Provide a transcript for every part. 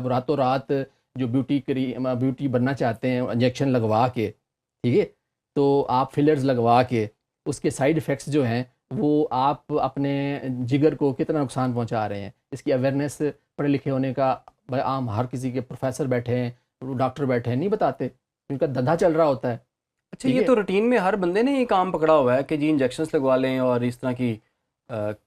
मतलब रातों रात जो ब्यूटी बनना चाहते हैं इंजेक्शन लगवा के, ठीक है, तो आप फिलर्स लगवा के उसके साइड इफ़ेक्ट्स जो हैं वो आप अपने जिगर को कितना नुकसान पहुंचा रहे हैं, इसकी अवेयरनेस पढ़े लिखे होने का भाई आम हर किसी के प्रोफेसर बैठे हैं, डॉक्टर बैठे हैं, नहीं बताते, उनका धंधा चल रहा होता है। अच्छा, ठीक ये है। तो रूटीन में हर बंदे ने ये काम पकड़ा हुआ है कि जी इंजेक्शन्स लगवा लें और इस तरह की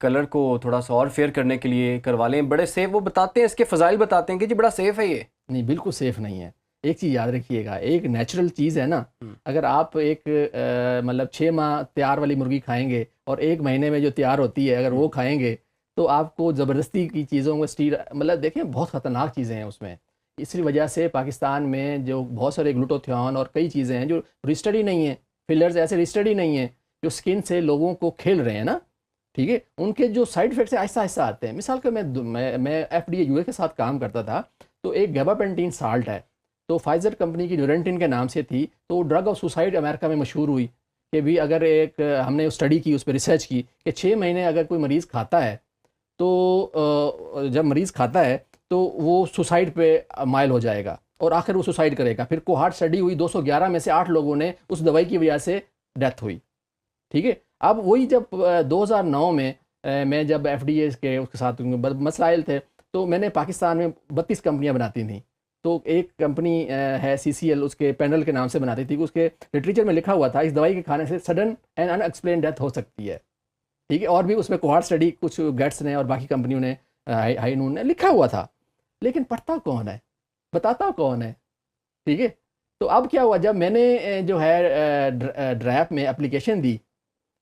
कलर को थोड़ा सा और फेयर करने के लिए करवा लें, बड़े सेफ वो बताते हैं, इसके फ़ज़ाइल बताते हैं कि जी बड़ा सेफ़ है ये। नहीं, बिल्कुल सेफ़ नहीं है। एक चीज़ याद रखिएगा, एक नेचुरल चीज़ है ना, हम्म, अगर आप एक मतलब 6 माह तैयार वाली मुर्गी खाएँगे और 1 महीने में जो तैयार होती है अगर हम्म, वो खाएँगे, तो आपको ज़बरदस्ती की चीज़ों में मतलब देखें बहुत ख़तरनाक चीज़ें हैं उसमें। इसी वजह से पाकिस्तान में जो बहुत सारे ग्लूटाथियोन और कई चीज़ें हैं जो रजिस्टर्ड ही नहीं हैं, फिलर्स ऐसे रजिस्टर्ड ही नहीं हैं, जो स्किन से लोगों को खेल रहे हैं ना, ठीक है? उनके जो साइड इफ़ेक्ट्स हैं आहिस्ता-आहिस्ता आते हैं। मिसाल के मैं एफडीए यूए के साथ काम करता था, तो एक गाबापेंटीन साल्ट है, तो फाइज़र कंपनी की ड्यूरेंटिन के नाम से थी, तो ड्रग ऑफ सुसाइड अमेरिका में मशहूर हुई कि भी अगर एक हमने स्टडी की, उस पे रिसर्च की कि 6 महीने अगर कोई मरीज़ खाता है, तो जब मरीज़ खाता है, तो वो सुसाइड पे माइल हो जाएगा और आखिर वो सुसाइड करेगा। फिर कोहॉर्ट स्टडी हुई, 211 में से 8 लोगों ने उस दवाई की वजह से डेथ हुई, ठीक है? अब वही जब 2009 में मैं जब एफडीए के उसके साथ मसाइल थे, तो मैंने पाकिस्तान में 32 कंपनियां बनाती थी, तो एक कंपनी है सीसीएल, उसके पैनल के नाम से बनाती थी, उसके लिटरेचर में लिखा हुआ था इस दवाई के खाने से सडन एंड अनएक्सप्लेन डेथ हो सकती है, ठीक है? और भी उसमें कोहॉर्ट स्टडी कुछ गेट्स ने और बाकी कंपनियों ने हाई नून ने लिखा हुआ था, लेकिन पढ़ता कौन है, बताता कौन है, ठीक है? तो अब क्या हुआ, जब मैंने जो है ड्रैप में एप्लीकेशन दी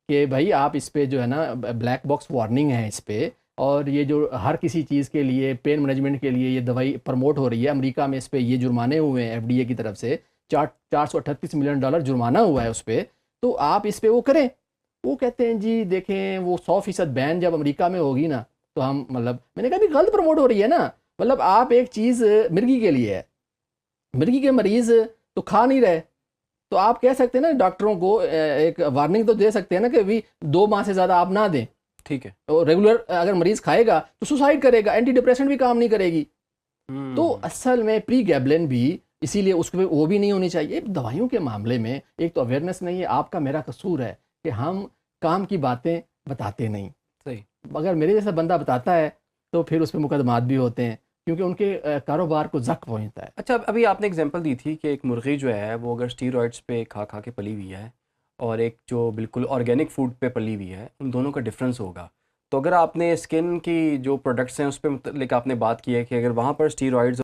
कि भाई आप इस पे जो है ना ब्लैक बॉक्स वार्निंग है इस पे, और ये जो हर किसी चीज़ के लिए पेन मैनेजमेंट के लिए ये दवाई प्रमोट हो रही है, अमेरिका में इस पे ये जुर्माने हुए हैं एफडीए की तरफ से, 438 मिलियन डॉलर जुर्माना हुआ है उस पर, तो आप इस पे वो करें। वो कहते हैं जी देखें वो 100% बैन जब अमेरिका में होगी ना, तो हम मतलब मैंने कहा भी गलत प्रमोट हो रही है ना, मतलब आप एक चीज़ मिर्गी के लिए है, मिर्गी के मरीज़ तो खा नहीं रहे, तो आप कह सकते हैं ना डॉक्टरों को, एक वार्निंग तो दे सकते हैं ना कि भी 2 माह से ज़्यादा आप ना दें। ठीक है। तो रेगुलर अगर मरीज़ खाएगा तो सुसाइड करेगा, एंटी डिप्रेशन भी काम नहीं करेगी। तो हम्म। असल में प्री गैबलिन भी इसीलिए उसको वो भी नहीं होनी चाहिए। दवाइयों के मामले में एक तो अवेयरनेस नहीं है, आपका मेरा कसूर है कि हम काम की बातें बताते नहीं। सही। अगर मेरे जैसा बंदा बताता है तो फिर उस पर मुकदमात भी होते हैं, क्योंकि उनके कारोबार को जक पहुँचता है। अच्छा, अभी आपने एग्जांपल दी थी कि एक मुर्गी जो है वो अगर स्टीरॉइड्स पे खा खा के पली हुई है और एक जो बिल्कुल ऑर्गेनिक फूड पे पली हुई है, उन दोनों का डिफरेंस होगा। तो अगर आपने स्किन की जो प्रोडक्ट्स हैं उस पे मतलब आपने बात की है कि अगर वहाँ पर स्टीरॉइड्स